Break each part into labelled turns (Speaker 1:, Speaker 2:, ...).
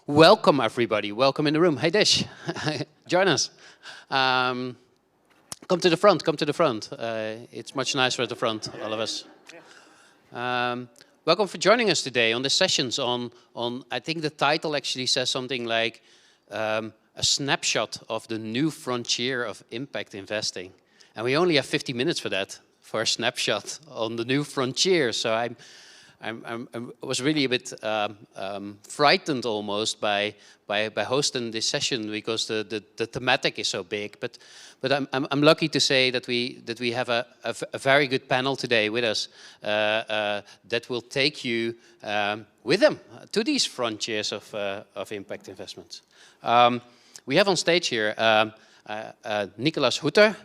Speaker 1: Welcome, everybody. Welcome in the room. Hey, Dish, join us. Come to the front. Come to the front. It's much nicer at the front, all of us. Welcome for joining us today on the sessions on. I think the title actually says something like a snapshot of the new frontier of impact investing, and we only have 50 minutes for that, for a snapshot on the new frontier. So I was really a bit frightened almost by hosting this session because the thematic is so big. But I'm lucky to say that we have a very good panel today with us that will take you with them to these frontiers of impact investments. We have on stage here Nicolas Hutter.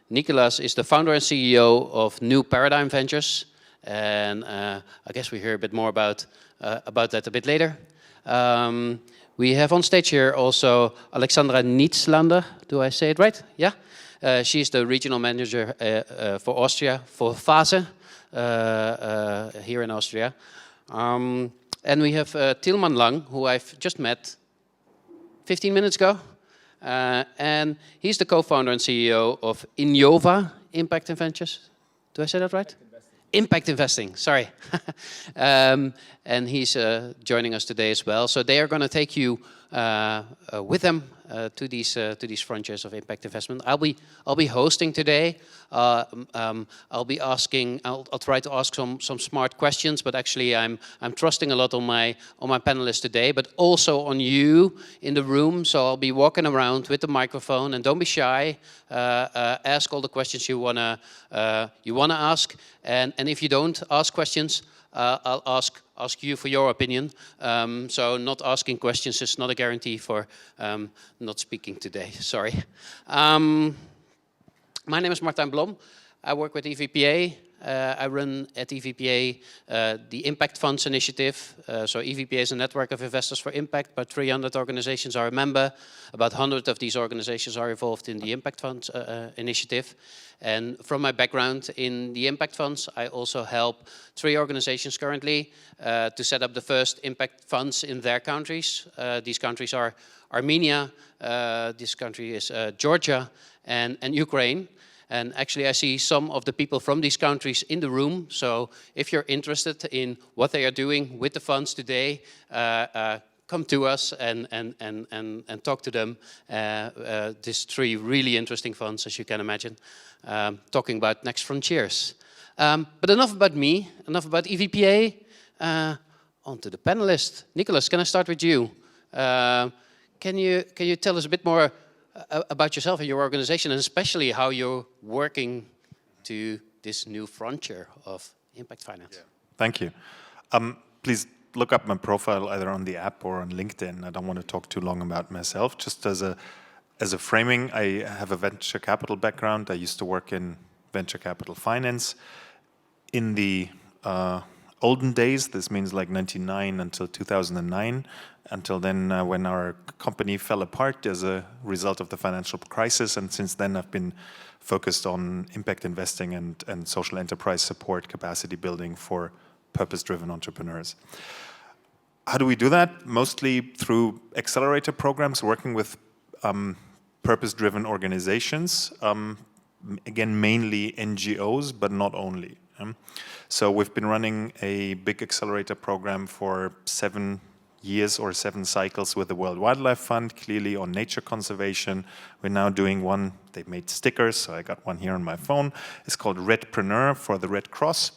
Speaker 1: Nicolas is the founder and CEO of New Paradigm Ventures. And I guess we hear a bit more about that a bit later. We have on stage here also Alexandra Nietslander. Do I say it right? Yeah. She's the regional manager for Austria, for Phase, here in Austria. And we have Tilman Lang, who I've just met 15 minutes ago. And he's the co-founder and CEO of Inyova Impact Ventures. Do I say that right? Impact investing, sorry. And he's joining us today as well. So they are going to take you with them to these frontiers of impact investment. I'll be hosting today. I'll try to ask some smart questions, but actually I'm trusting a lot on my panelists today, but also on you in the room. So I'll be walking around with the microphone, and don't be shy. Ask all the questions you wanna ask, and if you don't ask questions, I'll ask you for your opinion. So not asking questions is not a guarantee for not speaking today. Sorry. My name is Martijn Blom. I work with EVPA. I run at EVPA the Impact Funds initiative. So EVPA is a network of investors for impact. About 300 organizations are a member. About 100 of these organizations are involved in the Impact Funds initiative. And from my background in the Impact Funds, I also help 3 organizations currently to set up the first impact funds in their countries. These countries are Armenia, this country is Georgia, and Ukraine. And actually I see some of the people from these countries in the room. So if you're interested in what they are doing with the funds today, come to us and talk to them. These 3 really interesting funds, as you can imagine, talking about next frontiers. But enough about me, enough about EVPA. On to the panelists. Nicolas, can I start with you? Can you tell us a bit more about yourself and your organization, and especially how you're working to this new frontier of impact finance?
Speaker 2: Yeah. Thank you. Please look up my profile either on the app or on LinkedIn. I don't want to talk too long about myself. Just as a framing, I have a venture capital background. I used to work in venture capital finance. In the olden days, this means like 99 until 2009, until then when our company fell apart as a result of the financial crisis, and since then I've been focused on impact investing and social enterprise support, capacity building for purpose-driven entrepreneurs. How do we do that? Mostly through accelerator programs, working with purpose-driven organizations, again mainly NGOs, but not only. So we've been running a big accelerator program for 7 years or 7 cycles with the World Wildlife Fund, clearly on nature conservation. We're now doing one, they made stickers, so I got one here on my phone. It's called Redpreneur for the Red Cross.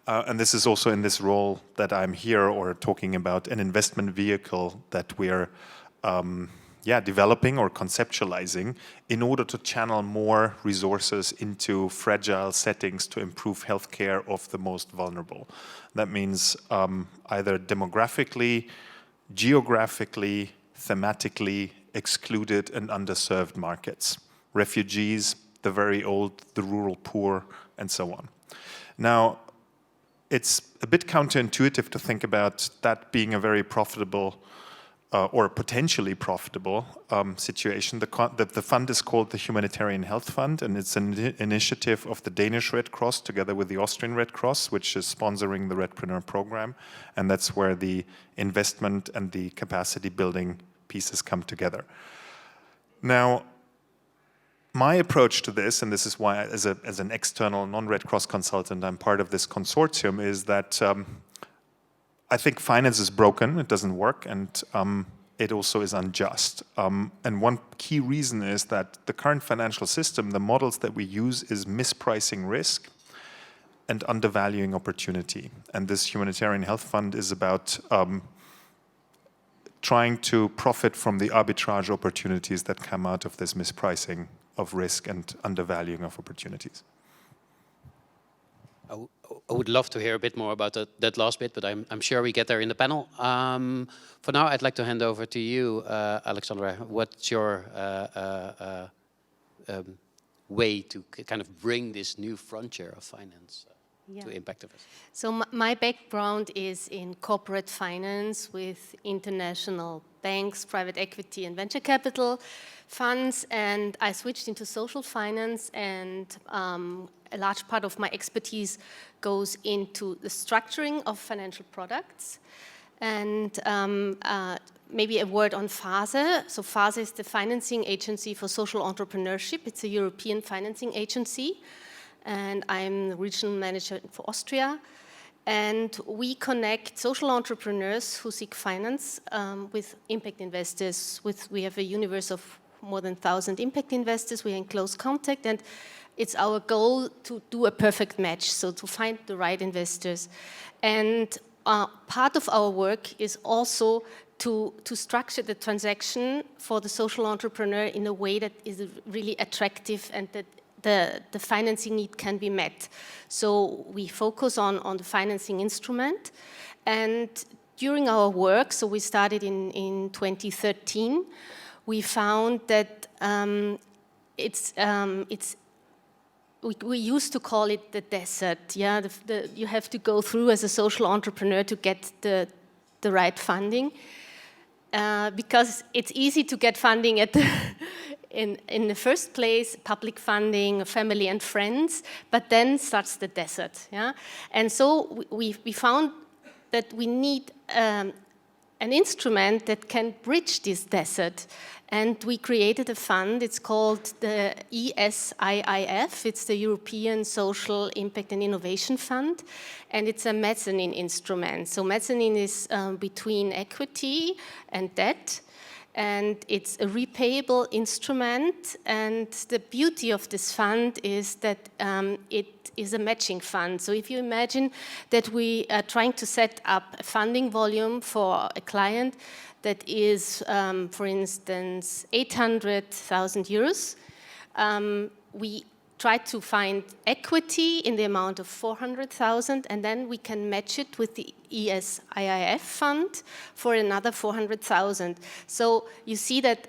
Speaker 2: And this is also in this role that I'm here, or talking about an investment vehicle that we're developing or conceptualizing in order to channel more resources into fragile settings to improve healthcare of the most vulnerable. That means either demographically, geographically, thematically excluded and underserved markets. Refugees, the very old, the rural poor, and so on. Now, it's a bit counterintuitive to think about that being a very profitable or potentially profitable situation. The fund is called the Humanitarian Health Fund, and it's an initiative of the Danish Red Cross together with the Austrian Red Cross, which is sponsoring the Redpreneur program. And that's where the investment and the capacity building pieces come together. Now, my approach to this, and this is why as an external non-Red Cross consultant, I'm part of this consortium, is that I think finance is broken, it doesn't work, and it also is unjust. And one key reason is that the current financial system, the models that we use, is mispricing risk and undervaluing opportunity. And this Humanitarian Health Fund is about trying to profit from the arbitrage opportunities that come out of this mispricing of risk and undervaluing of opportunities.
Speaker 1: I would love to hear a bit more about that last bit, but I'm sure we get there in the panel. For now, I'd like to hand over to you, Alexandra. What's your way to kind of bring this new frontier of finance to impact investment?
Speaker 3: So my background is in corporate finance with international banks, private equity and venture capital funds, and I switched into social finance, and a large part of my expertise goes into the structuring of financial products. And maybe a word on FASE. So FASE is the financing agency for social entrepreneurship. It's a European financing agency, and I'm the regional manager for Austria. And we connect social entrepreneurs who seek finance with impact investors. We have a universe of more than 1,000 impact investors. We are in close contact, and it's our goal to do a perfect match, so to find the right investors. And part of our work is also to structure the transaction for the social entrepreneur in a way that is really attractive and that the financing need can be met. So we focus on the financing instrument. And during our work, so we started in 2013, we found that we used to call it the desert. Yeah, you have to go through as a social entrepreneur to get the right funding, because it's easy to get funding at in the first place, public funding, family and friends, but then starts the desert. Yeah, and so we found that we need an instrument that can bridge this desert. And we created a fund, it's called the ESIIF, it's the European Social Impact and Innovation Fund, and it's a mezzanine instrument. So mezzanine is between equity and debt, and it's a repayable instrument, and the beauty of this fund is that it is a matching fund. So if you imagine that we are trying to set up a funding volume for a client that is, for instance, 800,000 euros. We try to find equity in the amount of 400,000, and then we can match it with the ESIIF fund for another 400,000. So you see that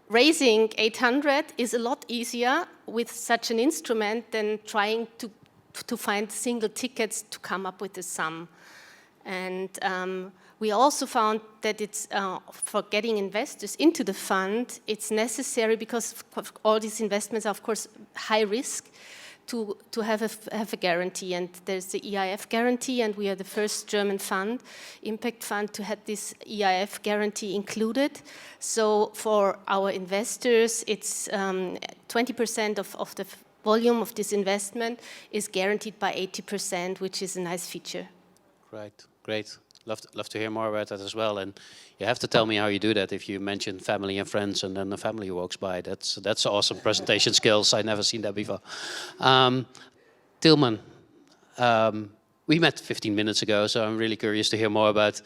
Speaker 3: raising 800 is a lot easier with such an instrument than trying to find single tickets to come up with a sum. And we also found that it's for getting investors into the fund, it's necessary, because all these investments are, of course, high risk, to have a guarantee. And there's the EIF guarantee, and we are the first German fund, impact fund, to have this EIF guarantee included. So for our investors, it's 20% of the volume of this investment is guaranteed by 80%, which is a nice feature.
Speaker 1: Right, great. Love to hear more about that as well. And you have to tell me how you do that. If you mention family and friends and then the family walks by, that's awesome presentation skills. I've never seen that before. Tilman, we met 15 minutes ago, so I'm really curious to hear more about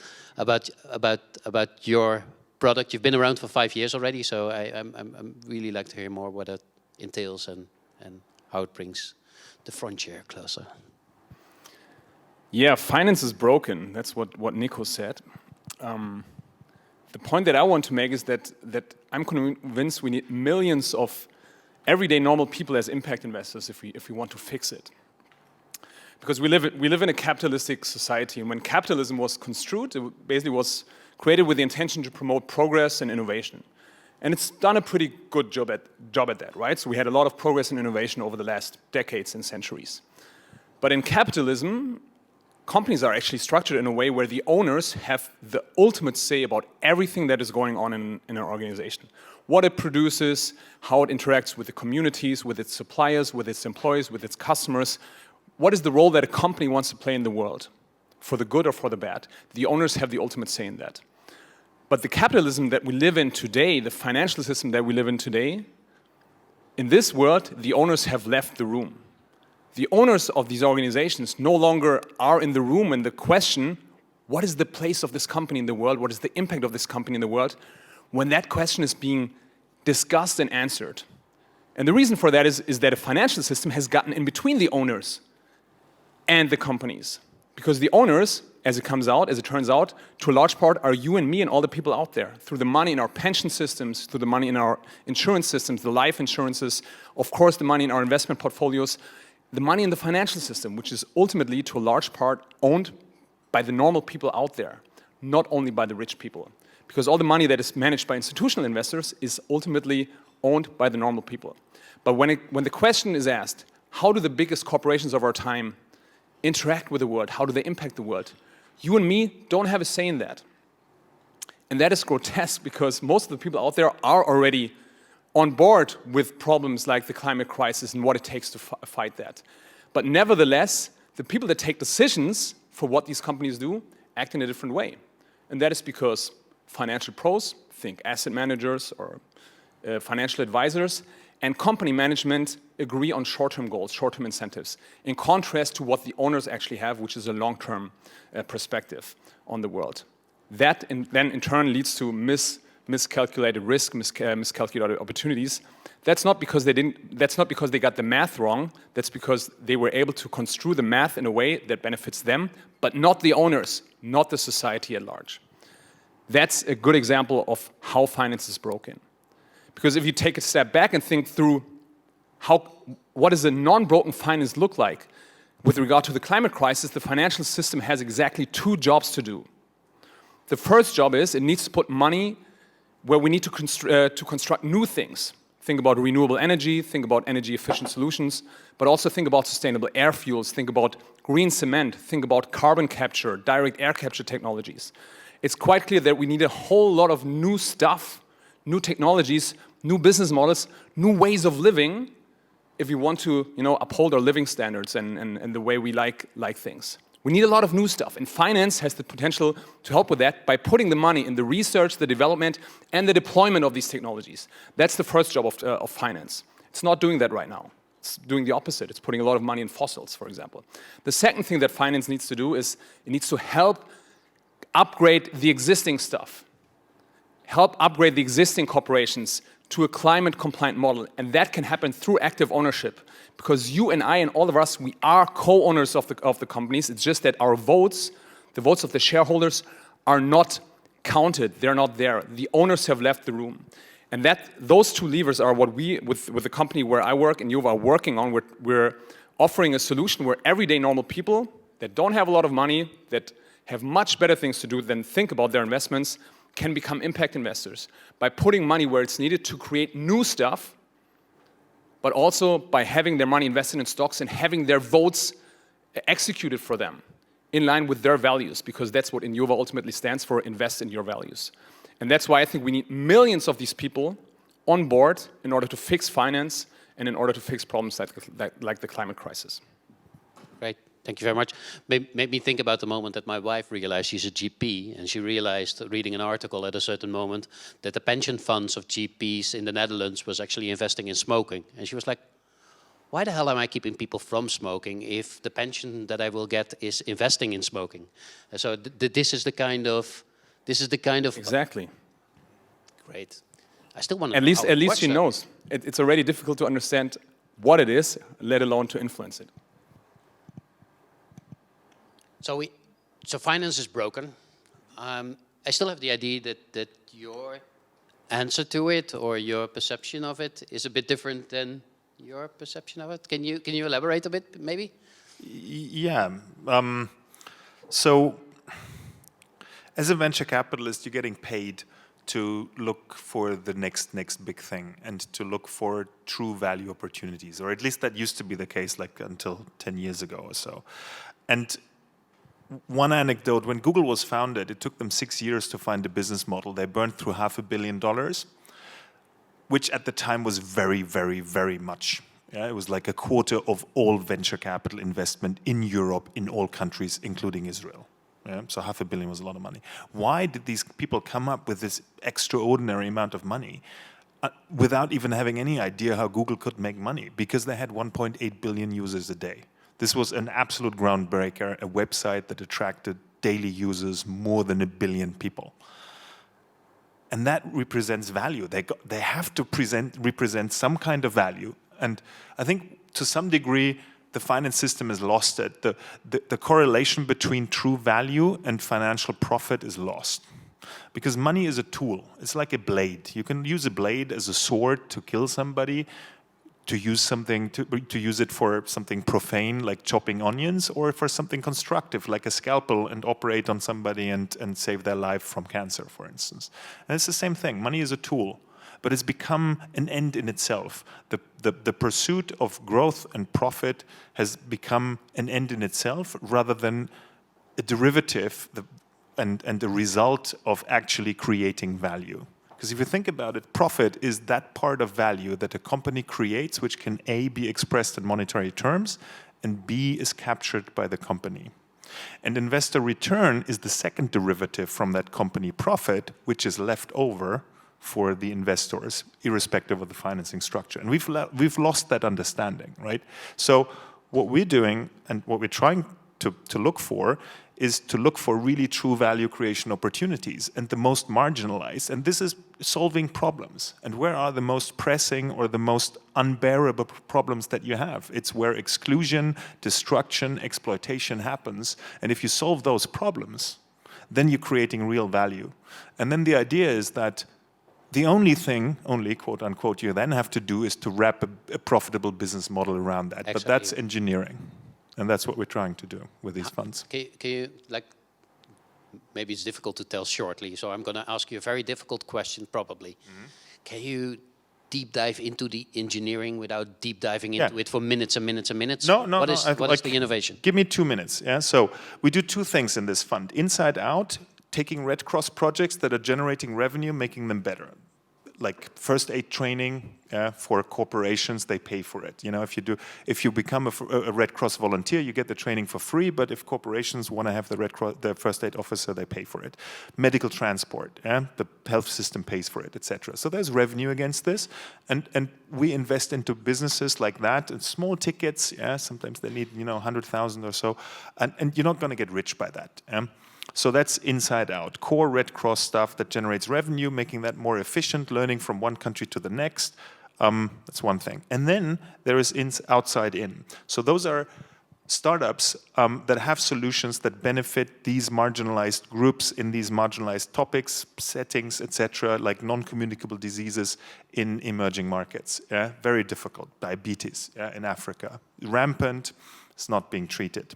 Speaker 1: your product. You've been around for 5 years already, so I'm really like to hear more what that entails and how it brings the frontier closer.
Speaker 4: Yeah, finance is broken. That's what Nico said. The point that I want to make is that I'm convinced we need millions of everyday normal people as impact investors if we want to fix it. Because we live in a capitalistic society, and when capitalism was construed, it basically was created with the intention to promote progress and innovation. And it's done a pretty good job at that, right? So we had a lot of progress and innovation over the last decades and centuries. But in capitalism, companies are actually structured in a way where the owners have the ultimate say about everything that is going on in an organization. What it produces, how it interacts with the communities, with its suppliers, with its employees, with its customers. What is the role that a company wants to play in the world, for the good or for the bad? The owners have the ultimate say in that. But the capitalism that we live in today, the financial system that we live in today, in this world, the owners have left the room. The owners of these organizations no longer are in the room, and the question, what is the place of this company in the world? What is the impact of this company in the world? When that question is being discussed and answered. And the reason for that is that a financial system has gotten in between the owners and the companies. Because the owners, as it turns out, to a large part are you and me and all the people out there, through the money in our pension systems, through the money in our insurance systems, the life insurances, of course the money in our investment portfolios, the money in the financial system, which is ultimately to a large part owned by the normal people out there, not only by the rich people. Because all the money that is managed by institutional investors is ultimately owned by the normal people. But when the question is asked, how do the biggest corporations of our time interact with the world? How do they impact the world? You and me don't have a say in that. And that is grotesque because most of the people out there are already on board with problems like the climate crisis and what it takes to fight that. But nevertheless, the people that take decisions for what these companies do act in a different way. And that is because financial pros, think asset managers or financial advisors, and company management agree on short-term goals, short-term incentives, in contrast to what the owners actually have, which is a long-term perspective on the world. That then in turn leads to miscalculated risk, miscalculated opportunities. That's not because they got the math wrong. That's because they were able to construe the math in a way that benefits them, but not the owners, not the society at large. That's a good example of how finance is broken. Because if you take a step back and think through what does a non-broken finance look like with regard to the climate crisis, the financial system has exactly two jobs to do. The first job is it needs to put money where we need to construct new things. Think about renewable energy, think about energy efficient solutions, but also think about sustainable air fuels, think about green cement, think about carbon capture, direct air capture technologies. It's quite clear that we need a whole lot of new stuff, new technologies, new business models, new ways of living if we want to uphold our living standards and the way we like things. We need a lot of new stuff, and finance has the potential to help with that by putting the money in the research, the development, and the deployment of these technologies. That's the first job of finance. It's not doing that right now. It's doing the opposite. It's putting a lot of money in fossils, for example. The second thing that finance needs to do is it needs to help upgrade the existing stuff, help upgrade the existing corporations to a climate-compliant model, and that can happen through active ownership. Because you and I and all of us, we are co-owners of the companies. It's just that our votes, the votes of the shareholders, are not counted. They're not there. The owners have left the room. And those two levers are what we, with the company where I work, Inyova, are working on. We're offering a solution where everyday normal people that don't have a lot of money, that have much better things to do than think about their investments, can become impact investors by putting money where it's needed to create new stuff, but also by having their money invested in stocks and having their votes executed for them in line with their values, because that's what Inyova ultimately stands for, invest in your values. And that's why I think we need millions of these people on board in order to fix finance and in order to fix problems like the climate crisis.
Speaker 1: Great. Thank you very much. Made me think about the moment that my wife realized she's a GP, and she realized, reading an article at a certain moment, that the pension funds of GPs in the Netherlands was actually investing in smoking. And she was like, why the hell am I keeping people from smoking if the pension that I will get is investing in smoking? So this is the kind of...
Speaker 4: Exactly.
Speaker 1: Great. I still want to...
Speaker 4: At least she knows. It's already difficult to understand what it is, let alone to influence it.
Speaker 1: So finance is broken. I still have the idea that your answer to it or your perception of it is a bit different than your perception of it. Can you elaborate a bit, maybe?
Speaker 2: Yeah. So as a venture capitalist, you're getting paid to look for the next big thing and to look for true value opportunities, or at least that used to be the case like until 10 years ago or so. And one anecdote, when Google was founded, it took them 6 years to find a business model. They burned through $500 million, which at the time was very, very, very much. Yeah, it was like a quarter of all venture capital investment in Europe, in all countries, including Israel. Yeah, so $500 million was a lot of money. Why did these people come up with this extraordinary amount of money without even having any idea how Google could make money? Because they had 1.8 billion users a day. This was an absolute groundbreaker, a website that attracted daily users more than 1 billion people. And that represents value. They have to represent some kind of value. And I think to some degree, the finance system has lost it. The correlation between true value and financial profit is lost. Because money is a tool. It's like a blade. You can use a blade as a sword to kill somebody, to use it for something profane like chopping onions, or for something constructive like a scalpel and operate on somebody and save their life from cancer, for instance. And it's the same thing. Money is a tool, but it's become an end in itself. The pursuit of growth and profit has become an end in itself rather than a derivative and a result of actually creating value. Because if you think about it, profit is that part of value that a company creates which can A, be expressed in monetary terms, and B, is captured by the company. And investor return is the second derivative from that company profit, which is left over for the investors, irrespective of the financing structure. And we've lost that understanding, right? So what we're doing and what we're trying to look for is to look for really true value creation opportunities and the most marginalized. And this is solving problems. And where are the most pressing or the most unbearable problems that you have? It's where exclusion, destruction, exploitation happens. And if you solve those problems, then you're creating real value. And then the idea is that the only thing, quote unquote, you then have to do is to wrap a profitable business model around that. Exactly. But that's engineering. And that's what we're trying to do with these funds.
Speaker 1: Can you, like, maybe it's difficult to tell shortly, so I'm going to ask you a very difficult question probably. Mm-hmm. Can you deep dive into the engineering without deep diving into it for minutes and minutes and minutes?
Speaker 2: No.
Speaker 1: What is the innovation?
Speaker 2: Give me 2 minutes. Yeah. So we do 2 things in this fund. Inside out, taking Red Cross projects that are generating revenue, making them better. Like first aid training for corporations, they pay for it. You know, if you become a Red Cross volunteer, you get the training for free. But if corporations want to have the first aid officer, they pay for it. Medical transport, the health system pays for it, etc. So there's revenue against this, and we invest into businesses like that. And small tickets, sometimes they need 100,000 or so, and you're not going to get rich by that. So that's inside out, core Red Cross stuff that generates revenue, making that more efficient, learning from one country to the next. That's one thing. And then there is outside in. So those are startups that have solutions that benefit these marginalized groups in these marginalized topics, settings, etc., like non-communicable diseases in emerging markets. Very difficult. Diabetes in Africa, rampant. It's not being treated.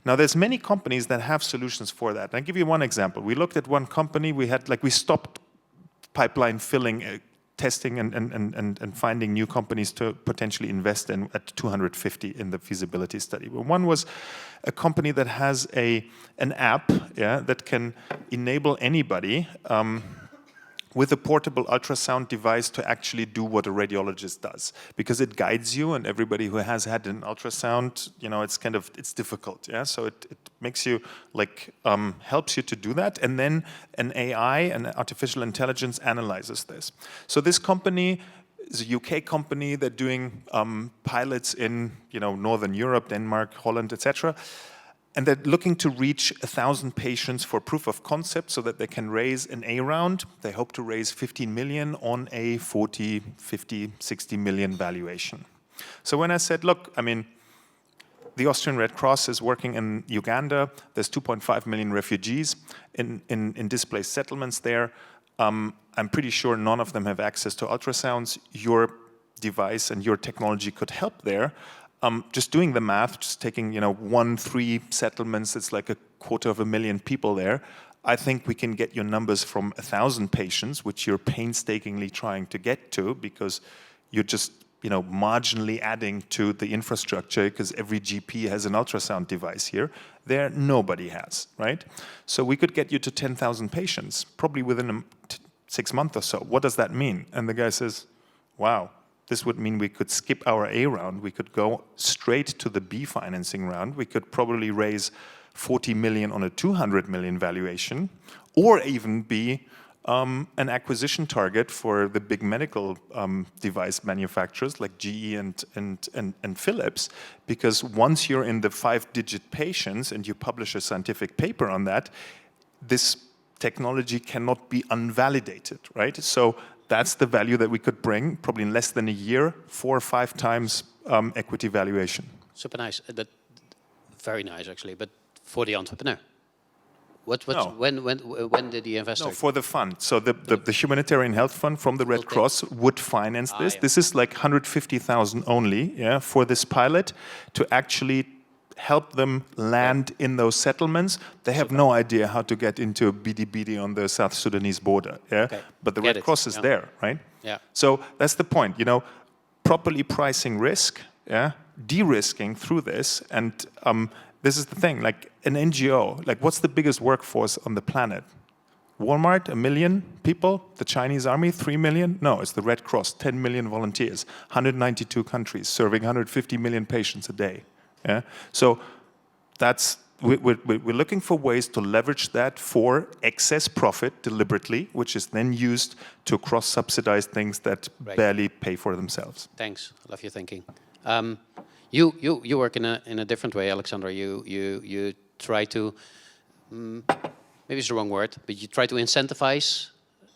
Speaker 2: Now, there's many companies that have solutions for that. I'll give you one example. We looked at one company. We stopped pipeline filling, testing, and finding new companies to potentially invest in at 250 in the feasibility study. One was a company that has an app that can enable anybody with a portable ultrasound device to actually do what a radiologist does, because it guides you, and everybody who has had an ultrasound, it's difficult, so it makes you helps you to do that, and then an AI, an artificial intelligence, analyzes this. So this company is a UK company. They're doing pilots in Northern Europe, Denmark, Holland, etc. And they're looking to reach 1,000 patients for proof of concept so that they can raise an A round. They hope to raise 15 million on a 40, 50, 60 million valuation. So when I said, look, the Austrian Red Cross is working in Uganda. There's 2.5 million refugees in displaced settlements there. I'm pretty sure none of them have access to ultrasounds. Your device and your technology could help there. Just doing the math, just taking 3 settlements, it's like 250,000 people there. I think we can get your numbers from 1,000 patients, which you're painstakingly trying to get to because you're just marginally adding to the infrastructure because every GP has an ultrasound device here. There, nobody has, right? So we could get you to 10,000 patients, probably within 6 months or so. What does that mean? And the guy says, wow, this would mean we could skip our A round. We could go straight to the B financing round. We could probably raise 40 million on a 200 million valuation, or even be an acquisition target for the big medical device manufacturers like GE and Philips, because once you're in the 5-digit patients and you publish a scientific paper on that, this technology cannot be unvalidated, right? So that's the value that we could bring, probably in less than a year, 4 or 5 times equity valuation.
Speaker 1: Super nice. Very nice, actually. But for the entrepreneur,
Speaker 2: No.
Speaker 1: when did the investor?
Speaker 2: No, for the fund. So the Humanitarian Health Fund from the Red Cross would finance this.
Speaker 1: Yeah.
Speaker 2: This is like 150,000 only, yeah, for this pilot to actually help them land in those settlements. They have no idea how to get into BD on the South Sudanese border, yeah.
Speaker 1: Okay.
Speaker 2: But the
Speaker 1: Get
Speaker 2: Red
Speaker 1: it.
Speaker 2: Cross is
Speaker 1: Yeah.
Speaker 2: there, right?
Speaker 1: Yeah.
Speaker 2: So that's the point, properly pricing risk, yeah, de-risking through this, and this is the thing, like an NGO, like what's the biggest workforce on the planet? Walmart, 1 million people? The Chinese army, 3 million? No, it's the Red Cross, 10 million volunteers, 192 countries, serving 150 million patients a day. Yeah? So we're looking for ways to leverage that for excess profit deliberately, which is then used to cross-subsidize things that barely pay for themselves.
Speaker 1: Thanks. I love your thinking. You work in a different way, Alexandra. You try to maybe it's the wrong word, but you try to incentivize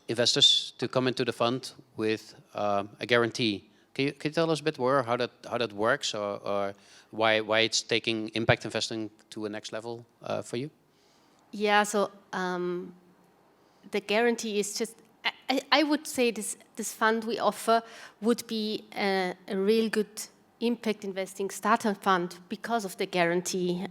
Speaker 1: investors to come into the fund with a guarantee. Can you tell us a bit more how that works, or why it's taking impact investing to a next level for you?
Speaker 3: Yeah. So the guarantee is just. I would say this fund we offer would be a real good impact investing starter fund because of the guarantee.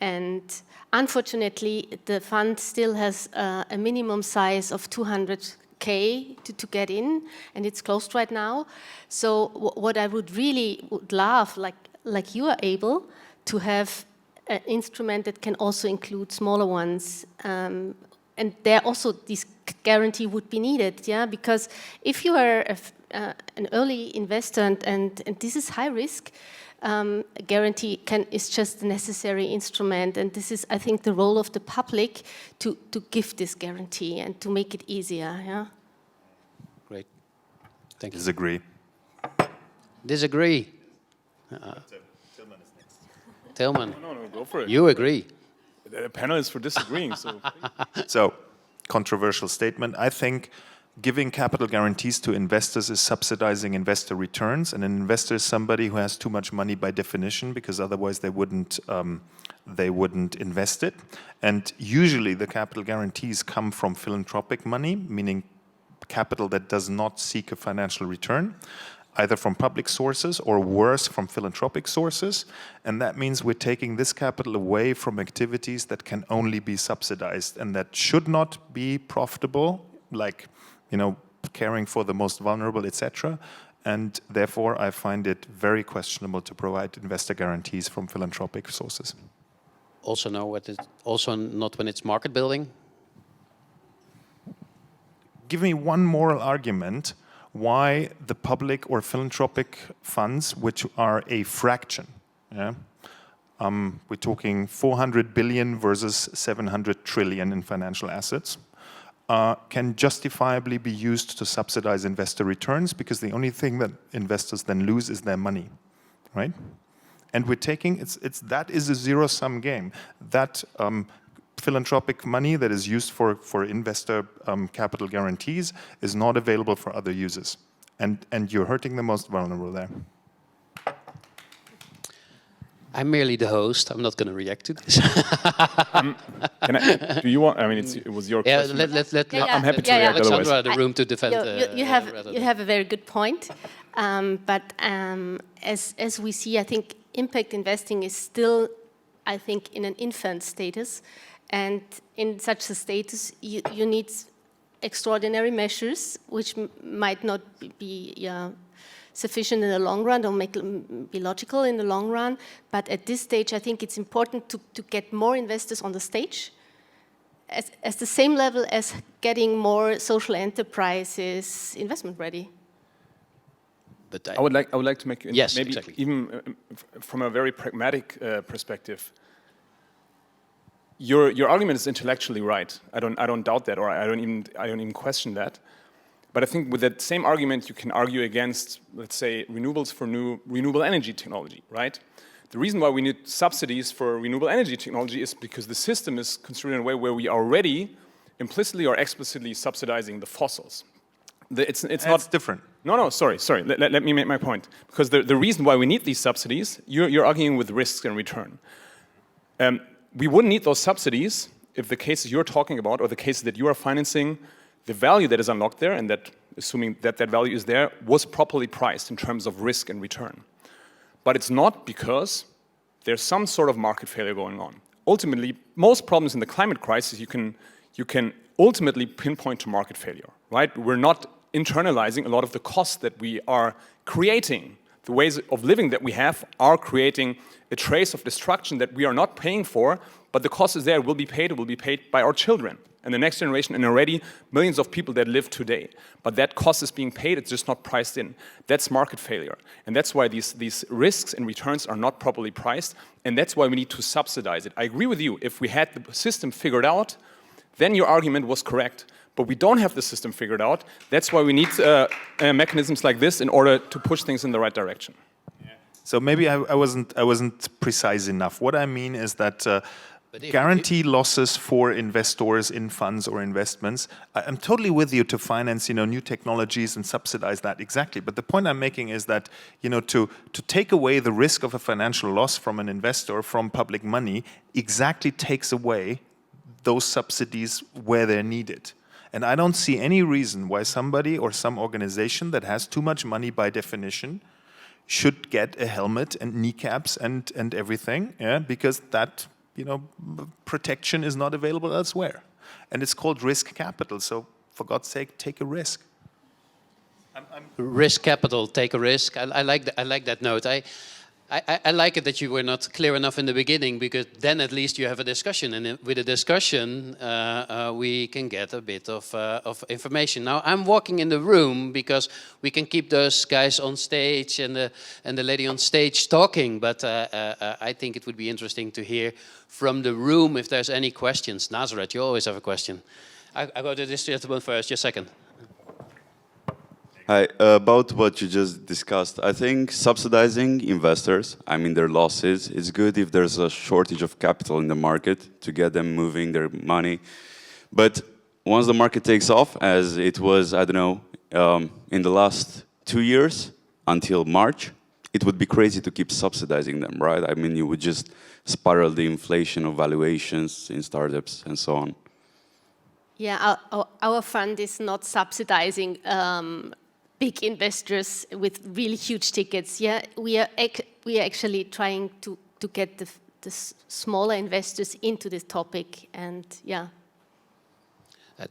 Speaker 3: And unfortunately, the fund still has a minimum size of 200K to get in, and it's closed right now. So what I would love, like you are able, to have an instrument that can also include smaller ones. And there also this guarantee would be needed, yeah, because if you are an early investor and this is high risk, a guarantee is just a necessary instrument, and this is, I think, the role of the public to give this guarantee and to make it easier. Yeah.
Speaker 1: Great. Thank you.
Speaker 2: Disagree.
Speaker 1: Disagree.
Speaker 2: Tillman is next.
Speaker 1: Tillman.
Speaker 4: No, go for it.
Speaker 1: You agree.
Speaker 4: The panel is for disagreeing, so.
Speaker 2: So, controversial statement. I think giving capital guarantees to investors is subsidizing investor returns, and an investor is somebody who has too much money by definition, because otherwise they wouldn't invest it. And usually the capital guarantees come from philanthropic money, meaning capital that does not seek a financial return, either from public sources or worse, from philanthropic sources. And that means we're taking this capital away from activities that can only be subsidized and that should not be profitable, like, caring for the most vulnerable, etc. And therefore, I find it very questionable to provide investor guarantees from philanthropic sources.
Speaker 1: Also not when it's market building.
Speaker 2: Give me one moral argument why the public or philanthropic funds, which are a fraction, yeah? We're talking 400 billion versus 700 trillion in financial assets, can justifiably be used to subsidize investor returns, because the only thing that investors then lose is their money, right? And we're taking, that is a zero-sum game. That philanthropic money that is used for investor capital guarantees is not available for other users. And you're hurting the most vulnerable there.
Speaker 1: I'm merely the host. I'm not going to react to this.
Speaker 4: Do you want? I mean, it was your question. I'm happy to react.
Speaker 1: Alexandra,
Speaker 4: Otherwise,
Speaker 1: the room to defend.
Speaker 3: You have a very good point. But as we see, I think impact investing is still, I think, in an infant status. And in such a status, you need extraordinary measures, which might not be sufficient in the long run or be logical in the long run. But at this stage, I think it's important to get more investors on the stage as the same level as getting more social enterprises investment ready.
Speaker 4: But I would like to make
Speaker 1: yes,
Speaker 4: maybe
Speaker 1: exactly.
Speaker 4: even from a very pragmatic perspective. Your argument is intellectually right. I don't doubt that, or I don't even question that. But I think with that same argument, you can argue against, let's say, renewables for new renewable energy technology, right? The reason why we need subsidies for renewable energy technology is because the system is construed in a way where we are already implicitly or explicitly subsidizing the fossils. It's not
Speaker 2: different.
Speaker 4: No, sorry. Let me make my point. Because the reason why we need these subsidies, you're arguing with risk and return. We wouldn't need those subsidies if the cases you're talking about or the cases that you are financing, the value that is unlocked there, and that, assuming that that value is there, was properly priced in terms of risk and return. But it's not because there's some sort of market failure going on. Ultimately, most problems in the climate crisis you can ultimately pinpoint to market failure, right? We're not internalizing a lot of the costs that we are creating. The ways of living that we have are creating a trace of destruction that we are not paying for, but the cost is there, it will be paid by our children and the next generation, and already millions of people that live today. But that cost is being paid, it's just not priced in. That's market failure. And that's why these risks and returns are not properly priced, and that's why we need to subsidize it. I agree with you, if we had the system figured out, then your argument was correct. But we don't have the system figured out. That's why we need mechanisms like this in order to push things in the right direction.
Speaker 2: So maybe I wasn't precise enough. What I mean is that guarantee losses for investors in funds or investments. I'm totally with you to finance, new technologies and subsidize that exactly. But the point I'm making is that, to take away the risk of a financial loss from an investor from public money exactly takes away those subsidies where they're needed. And I don't see any reason why somebody or some organization that has too much money by definition should get a helmet and kneecaps and everything, because that, protection is not available elsewhere. And it's called risk capital, so for God's sake, take a risk.
Speaker 1: Risk capital, take a risk. I like that note. I like it that you were not clear enough in the beginning, because then at least you have a discussion, and with a discussion we can get a bit of information. Now I'm walking in the room because we can keep those guys on stage and the lady on stage talking, but I think it would be interesting to hear from the room if there's any questions. Nazareth, you always have a question. I go to this gentleman first, just a second.
Speaker 5: Hi, about what you just discussed, I think subsidizing investors, their losses, is good if there's a shortage of capital in the market to get them moving their money. But once the market takes off, as it was, I don't know, in the last 2 years until March, it would be crazy to keep subsidizing them, right? You would just spiral the inflation of valuations in startups and so on.
Speaker 3: Yeah, our fund is not subsidizing big investors with really huge tickets. Yeah, we are actually trying to get the smaller investors into this topic, and yeah.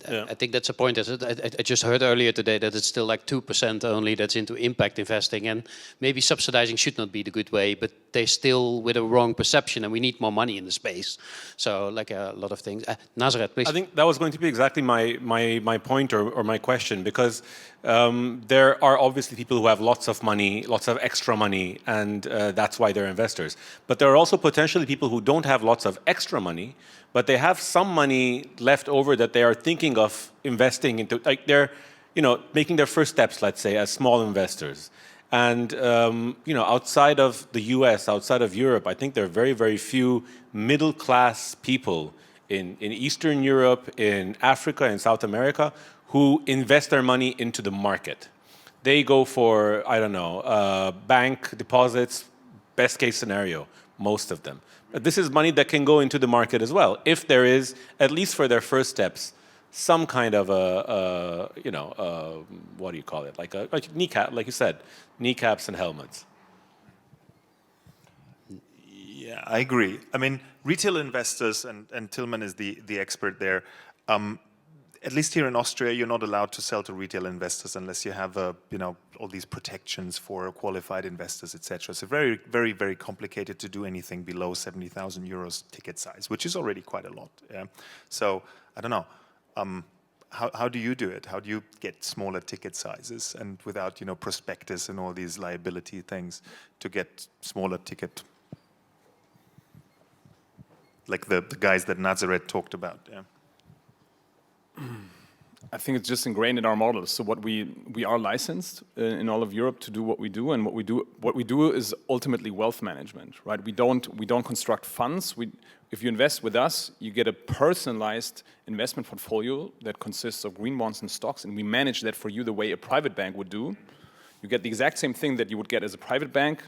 Speaker 1: I think that's a point. I just heard earlier today that it's still like 2% only that's into impact investing, and maybe subsidizing should not be the good way, but they're still with a wrong perception, and we need more money in the space. So like a lot of things. Nazareth, please.
Speaker 6: I think that was going to be exactly my point or my question, because there are obviously people who have lots of money, lots of extra money, and that's why they're investors. But there are also potentially people who don't have lots of extra money, but they have some money left over that they are thinking of investing into, like they're, making their first steps, let's say, as small investors. And, outside of the US, outside of Europe, I think there are very, very few middle-class people in Eastern Europe, in Africa, in South America, who invest their money into the market. They go for, I don't know, bank deposits, best case scenario, most of them. But this is money that can go into the market as well, if there is, at least for their first steps, some kind of what do you call it? Like kneecap, like you said, kneecaps and helmets.
Speaker 2: Yeah, I agree. retail investors, and Tillman is the expert there. At least here in Austria, you're not allowed to sell to retail investors unless you have, all these protections for qualified investors, etc. So very, very, very complicated to do anything below 70,000 euros ticket size, which is already quite a lot. Yeah? So I don't know. How do you do it? How do you get smaller ticket sizes and without, prospectus and all these liability things to get smaller ticket? Like the guys that Nazareth talked about. Yeah.
Speaker 4: I think it's just ingrained in our models. So what we are licensed in all of Europe to do what we do, and what we do is ultimately wealth management, right? We don't construct funds. If you invest with us, you get a personalized investment portfolio that consists of green bonds and stocks, and we manage that for you the way a private bank would do. You get the exact same thing that you would get as a private bank,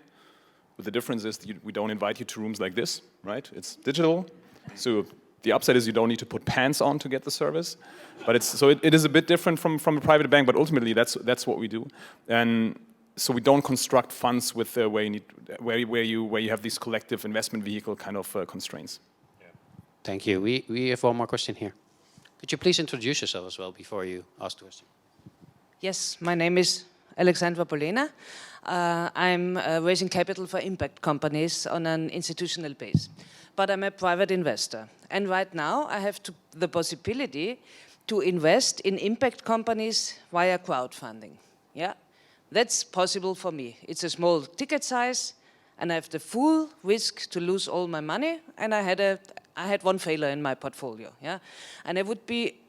Speaker 4: but the difference is that we don't invite you to rooms like this, right? It's digital, so the upside is you don't need to put pants on to get the service, but it is a bit different from a private bank. But ultimately, that's what we do, and so we don't construct funds with where you have these collective investment vehicle kind of constraints.
Speaker 1: Yeah. Thank you. We have one more question here. Could you please introduce yourself as well before you ask the question?
Speaker 7: Yes, my name is Alexandra Polena. I'm raising capital for impact companies on an institutional base. But I'm a private investor. And right now I have the possibility to invest in impact companies via crowdfunding. Yeah, that's possible for me. It's a small ticket size and I have the full risk to lose all my money, and I had one failure in my portfolio. Yeah, and I would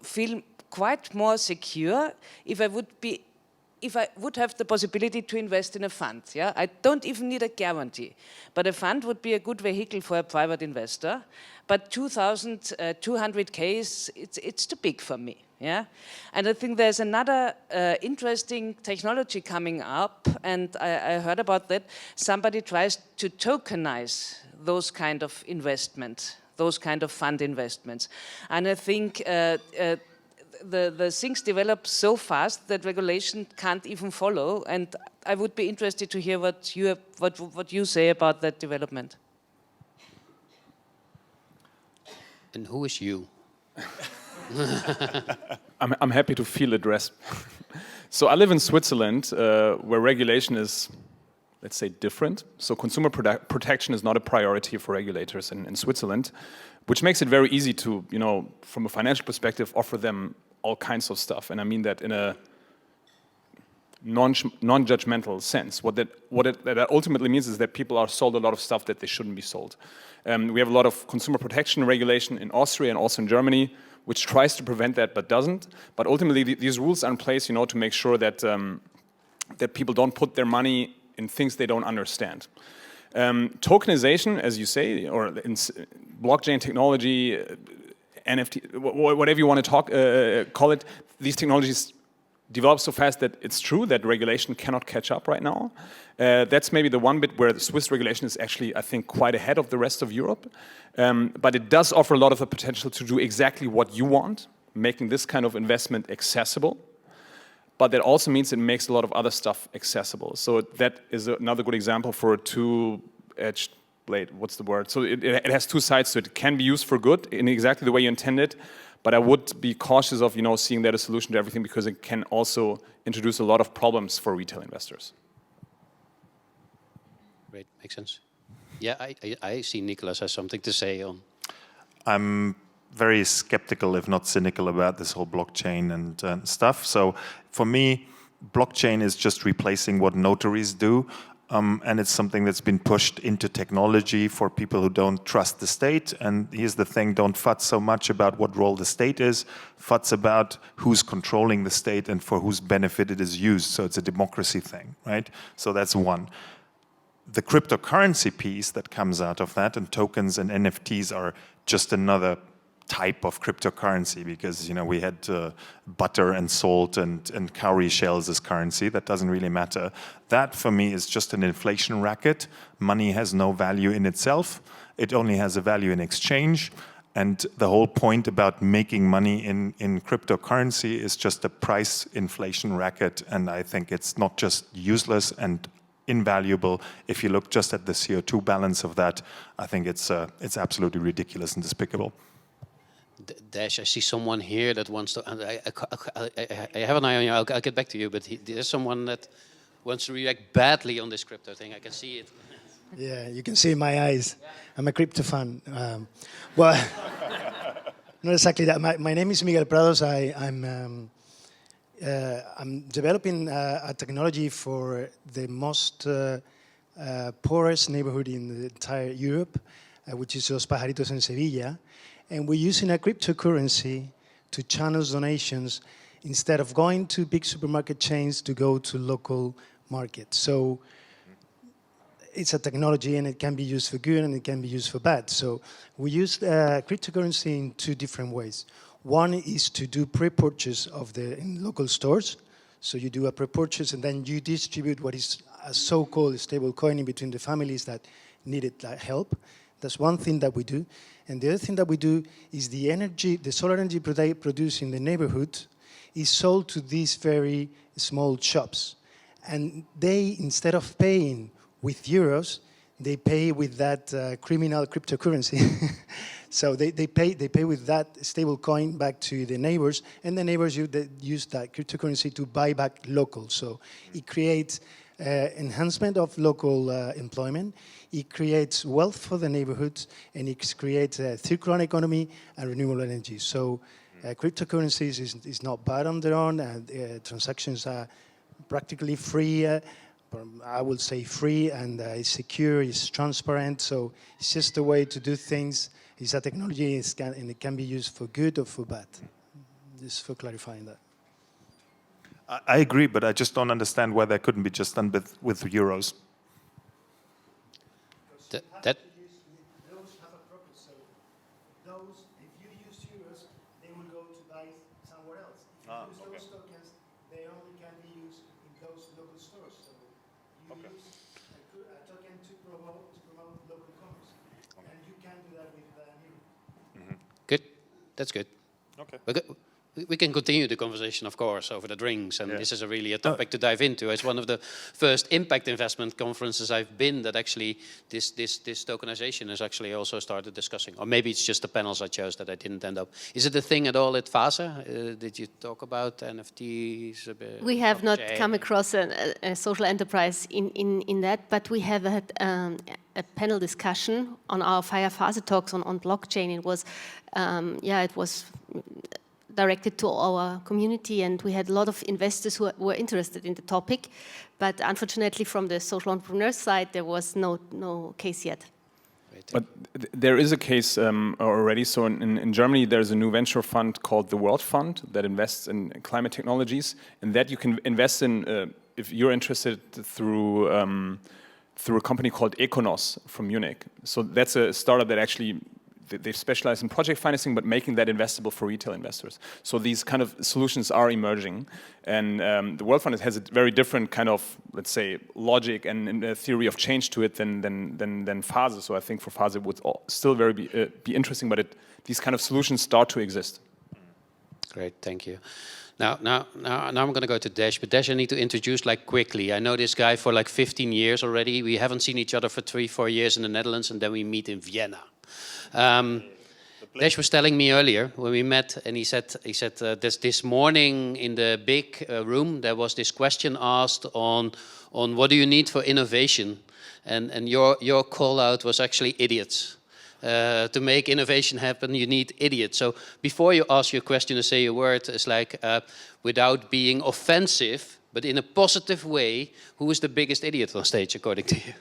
Speaker 7: feel quite more secure if I would have the possibility to invest in a fund. Yeah? I don't even need a guarantee, but a fund would be a good vehicle for a private investor. But 200K it's too big for me. Yeah? And I think there's another interesting technology coming up, and I heard about that. Somebody tries to tokenize those kind of investment, those kind of fund investments. And I think the things develop so fast that regulation can't even follow, and I would be interested to hear what you say about that development.
Speaker 1: And who is you?
Speaker 4: I'm happy to feel addressed. So I live in Switzerland, where regulation is, let's say, different. So consumer protection is not a priority for regulators in Switzerland, which makes it very easy to, from a financial perspective, offer them all kinds of stuff. And I mean that in a non-judgmental sense. What that ultimately means is that people are sold a lot of stuff that they shouldn't be sold. We have a lot of consumer protection regulation in Austria and also in Germany, which tries to prevent that but doesn't. But ultimately, these rules are in place, to make sure that that people don't put their money in things they don't understand. Tokenization, as you say, or in blockchain technology, NFT, whatever you want to call it, these technologies develop so fast that it's true that regulation cannot catch up right now. That's maybe the one bit where the Swiss regulation is actually, I think, quite ahead of the rest of Europe. But it does offer a lot of the potential to do exactly what you want, making this kind of investment accessible. But that also means it makes a lot of other stuff accessible. So that is another good example for a two-edged blade. What's the word? So it has two sides, so it can be used for good in exactly the way you intended. But I would be cautious of, seeing that a solution to everything, because it can also introduce a lot of problems for retail investors.
Speaker 1: Great, makes sense. Yeah, I see Nicolas has something to say on.
Speaker 2: I'm very skeptical, if not cynical, about this whole blockchain and stuff. So for me, blockchain is just replacing what notaries do. And it's something that's been pushed into technology for people who don't trust the state. And here's the thing, don't futz so much about what role the state is, futz about who's controlling the state and for whose benefit it is used. So it's a democracy thing, right? So that's one. The cryptocurrency piece that comes out of that, and tokens and NFTs are just another type of cryptocurrency, because we had butter and salt and cowrie shells as currency. That doesn't really matter. That for me is just an inflation racket. Money has no value in itself. It only has a value in exchange. And the whole point about making money in cryptocurrency is just a price inflation racket. And I think it's not just useless and invaluable. If you look just at the CO2 balance of that, I think it's absolutely ridiculous and despicable.
Speaker 1: Dash, I see someone here that wants to. I have an eye on you. I'll get back to you. But there's someone that wants to react badly on this crypto thing. I can see it.
Speaker 8: Yeah, you can see in my eyes. I'm a crypto fan. Well, not exactly that. My name is Miguel Prados. I'm developing a technology for the most poorest neighborhood in the entire Europe, which is Los Pajaritos in Sevilla. And we're using a cryptocurrency to channel donations instead of going to big supermarket chains to go to local markets. So it's a technology and it can be used for good and it can be used for bad. So we use cryptocurrency in two different ways. One is to do pre-purchase in local stores. So you do a pre-purchase and then you distribute what is a so-called stable coin in between the families that needed help. That's one thing that we do. And the other thing that we do is the solar energy produced in the neighborhood is sold to these very small shops. And they, instead of paying with euros, they pay with that criminal cryptocurrency. So they pay with that stable coin back to the neighbors, and the neighbors use that cryptocurrency to buy back local. So it creates enhancement of local employment, it creates wealth for the neighborhoods, and it creates a circular economy and renewable energy. So cryptocurrencies is not bad on their own, and transactions are practically free. I would say free, and it's secure, it's transparent, so it's just a way to do things. It's a technology, and it can be used for good or for bad. Just for clarifying that.
Speaker 2: I agree, but I just don't understand why that couldn't be just done with euros.
Speaker 1: That
Speaker 8: Those have a profit, so those, if you use euros, they will go to buy somewhere else. If you use those tokens, they only can be used in those local stores. So you use a token to promote local commerce, and you can do that with euro.
Speaker 1: good. That's good.
Speaker 2: Okay.
Speaker 1: We can continue the conversation, of course, over the drinks, and this is really a topic to dive into. It's one of the first impact investment conferences I've been that actually this tokenization has actually also started discussing. Or maybe it's just the panels I chose that I didn't end up. Is it a thing at all at FASE? Did you talk about NFTs?
Speaker 3: We have not
Speaker 1: blockchain?
Speaker 3: come across a social enterprise in that, but we have had a panel discussion on our Phase talks on blockchain. It was, it was directed to our community, and we had a lot of investors who were interested in the topic, but unfortunately from the social entrepreneur side there was no case yet.
Speaker 4: But there is a case already. So in Germany there's a new venture fund called the World Fund that invests in climate technologies, and that you can invest in if you're interested through a company called Econos from Munich. So that's a startup that actually they specialize in project financing, but making that investable for retail investors. So these kind of solutions are emerging, and the World Fund has a very different kind of, let's say, logic and a theory of change to it than Phase. So I think for Phase it would still be interesting, but these kind of solutions start to exist.
Speaker 1: Great, thank you. Now I'm going to go to Dash, but Dash I need to introduce quickly. I know this guy for 15 years already. We haven't seen each other for 3-4 years in the Netherlands, and then we meet in Vienna. Dash was telling me earlier when we met, and he said this morning in the big room there was this question asked on what do you need for innovation, and your call out was actually idiots. To make innovation happen, you need idiots. So before you ask your question or say a word, it's without being offensive, but in a positive way, who is the biggest idiot on stage according to you?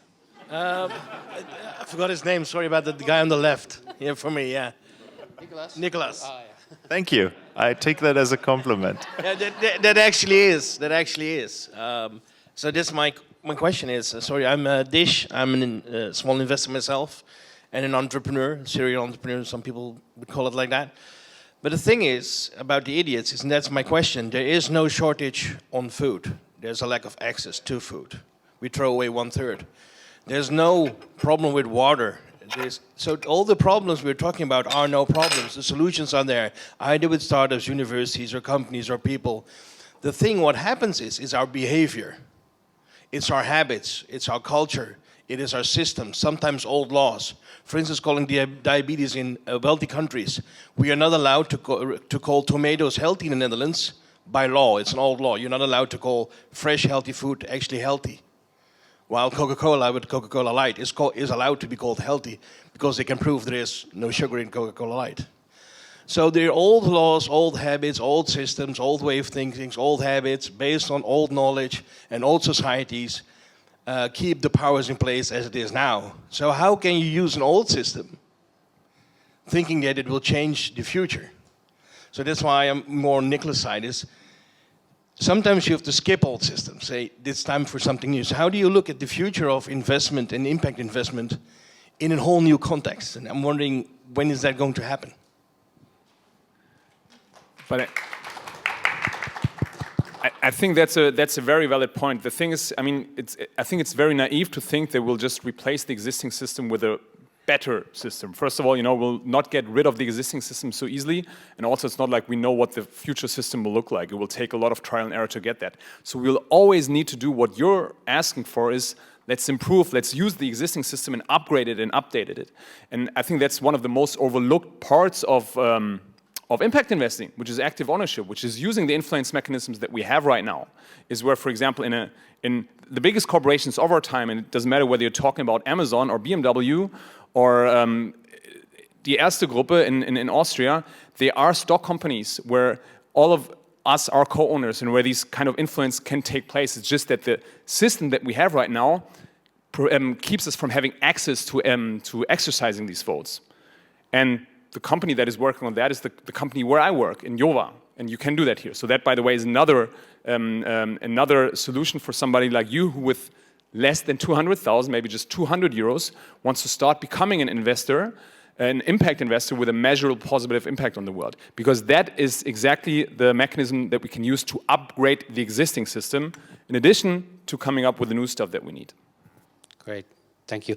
Speaker 9: I forgot his name. Sorry about that. The guy on the left. Yeah, for me, yeah. Nicholas.
Speaker 1: Oh, yeah.
Speaker 2: Thank you. I take that as a compliment.
Speaker 9: Yeah, that actually is. That actually is. So this my question is. Sorry, I'm Dish. I'm a small investor myself, and an entrepreneur, serial entrepreneur. Some people would call it like that. But the thing is about the idiots, and that's my question. There is no shortage on food. There's a lack of access to food. We throw away 1/3. There's no problem with water. So all the problems we're talking about are no problems. The solutions are there, either with startups, universities, or companies, or people. The thing, what happens is our behavior. It's our habits, it's our culture, it is our system, sometimes old laws. For instance, calling diabetes in wealthy countries. We are not allowed to call tomatoes healthy in the Netherlands by law. It's an old law. You're not allowed to call fresh, healthy food actually healthy. While Coca-Cola with Coca-Cola Light is allowed to be called healthy because they can prove there is no sugar in Coca-Cola Light. So they're old laws, old habits, old systems, old way of thinking, old habits based on old knowledge, and old societies keep the powers in place as it is now. So how can you use an old system thinking that it will change the future? So that's why I'm more on Nicholas' side is sometimes you have to skip old systems, say it's time for something new. So how do you look at the future of investment and impact investment in a whole new context? And I'm wondering, when is that going to happen?
Speaker 4: But I think that's a very valid point. The thing is, I mean, I think it's very naive to think that we'll just replace the existing system with a better system. First of all, we'll not get rid of the existing system so easily, and also it's not like we know what the future system will look like. It will take a lot of trial and error to get that. So we'll always need to do what you're asking for is, let's improve, let's use the existing system and upgrade it and update it. And I think that's one of the most overlooked parts of impact investing, which is active ownership, which is using the influence mechanisms that we have right now, is where, for example, in the biggest corporations of our time, and it doesn't matter whether you're talking about Amazon or BMW or the Erste Gruppe in Austria, they are stock companies where all of us are co-owners and where these kind of influence can take place. It's just that the system that we have right now keeps us from having access to exercising these votes. And the company that is working on that is the company where I work, Inyova, and you can do that here. So that, by the way, is another solution for somebody like you who with less than 200,000, maybe just 200 euros, wants to start becoming an investor, an impact investor with a measurable positive impact on the world. Because that is exactly the mechanism that we can use to upgrade the existing system, in addition to coming up with the new stuff that we need.
Speaker 1: Great, thank you.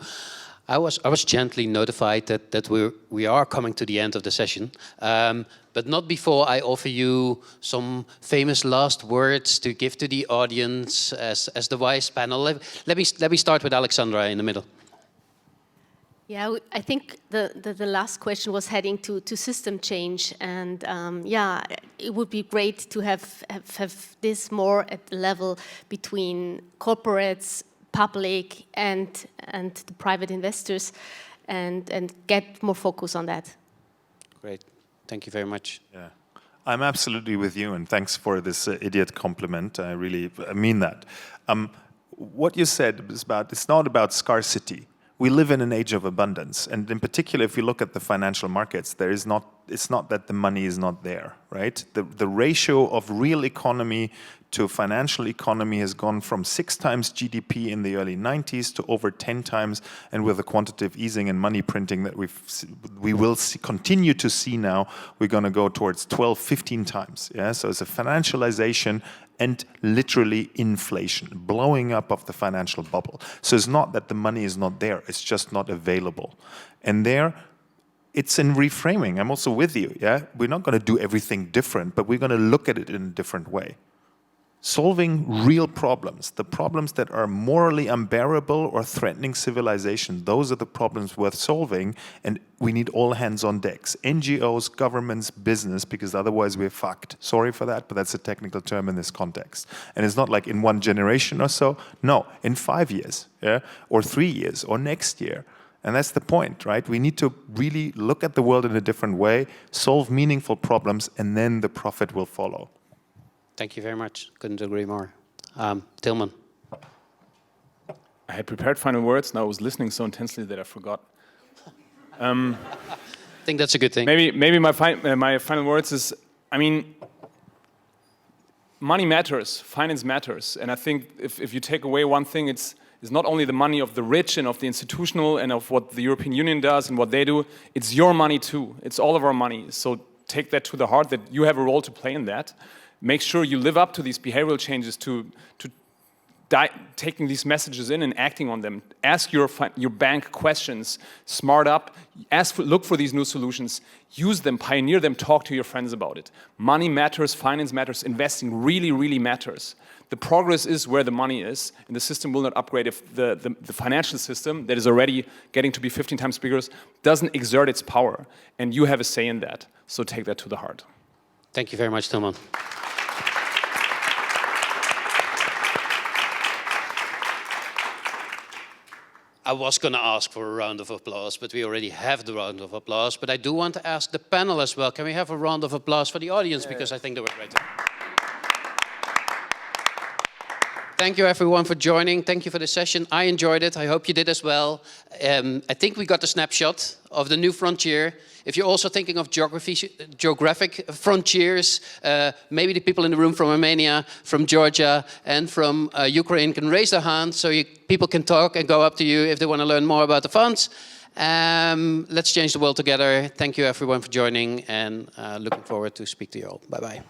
Speaker 1: I was gently notified that we are coming to the end of the session, but not before I offer you some famous last words to give to the audience as the wise panel. Let me start with Alexandra in the middle.
Speaker 3: Yeah, I think the last question was heading to system change, and yeah, it would be great to have this more at the level between corporates, public and the private investors, and get more focus on that.
Speaker 1: Great, thank you very much.
Speaker 2: Yeah, I'm absolutely with you, and thanks for this idiot compliment. I mean that. What you said is it's not about scarcity. We live in an age of abundance, and in particular, if you look at the financial markets, it's not that the money is not there, right? The ratio of real economy to financial economy has gone from 6 times GDP in the early 90s to over 10 times, and with the quantitative easing and money printing that we will continue to see now, we're going to go towards 12, 15 times. Yeah, so it's a financialization and literally inflation, blowing up of the financial bubble. So it's not that the money is not there, it's just not available. And there, it's in reframing. I'm also with you, yeah? We're not going to do everything different, but we're going to look at it in a different way. Solving real problems, the problems that are morally unbearable or threatening civilization, those are the problems worth solving, and we need all hands on decks. NGOs, governments, business, because otherwise we're fucked. Sorry for that, but that's a technical term in this context. And it's not like in 1 generation or so. No, in 5 years, yeah? Or 3 years, or next year. And that's the point, right? We need to really look at the world in a different way, solve meaningful problems, and then the profit will follow.
Speaker 1: Thank you very much. Couldn't agree more. Tilman.
Speaker 4: I had prepared final words, now I was listening so intensely that I forgot.
Speaker 1: I think that's a good thing.
Speaker 4: Maybe my final words is, I mean, money matters, finance matters, and I think if you take away one thing, it's not only the money of the rich and of the institutional and of what the European Union does and what they do, it's your money too. It's all of our money. So take that to the heart, that you have a role to play in that. Make sure you live up to these behavioral changes, to taking these messages in and acting on them. Ask your bank questions, smart up, look for these new solutions, use them, pioneer them, talk to your friends about it. Money matters, finance matters, investing really, really matters. the progress is where the money is, and the system will not upgrade if the financial system that is already getting to be 15 times bigger doesn't exert its power. And you have a say in that. So take that to the heart.
Speaker 1: Thank you very much, Tilman. I was going to ask for a round of applause, but we already have the round of applause. But I do want to ask the panel as well. Can we have a round of applause for the audience? Because I think they were great. Thank you, everyone, for joining. Thank you for the session. I enjoyed it. I hope you did as well. I think we got a snapshot of the new frontier. If you're also thinking of geographic frontiers, maybe the people in the room from Armenia, from Georgia, and from Ukraine can raise their hand so people can talk and go up to you if they want to learn more about the funds. Let's change the world together. Thank you, everyone, for joining, and looking forward to speak to you all. Bye-bye.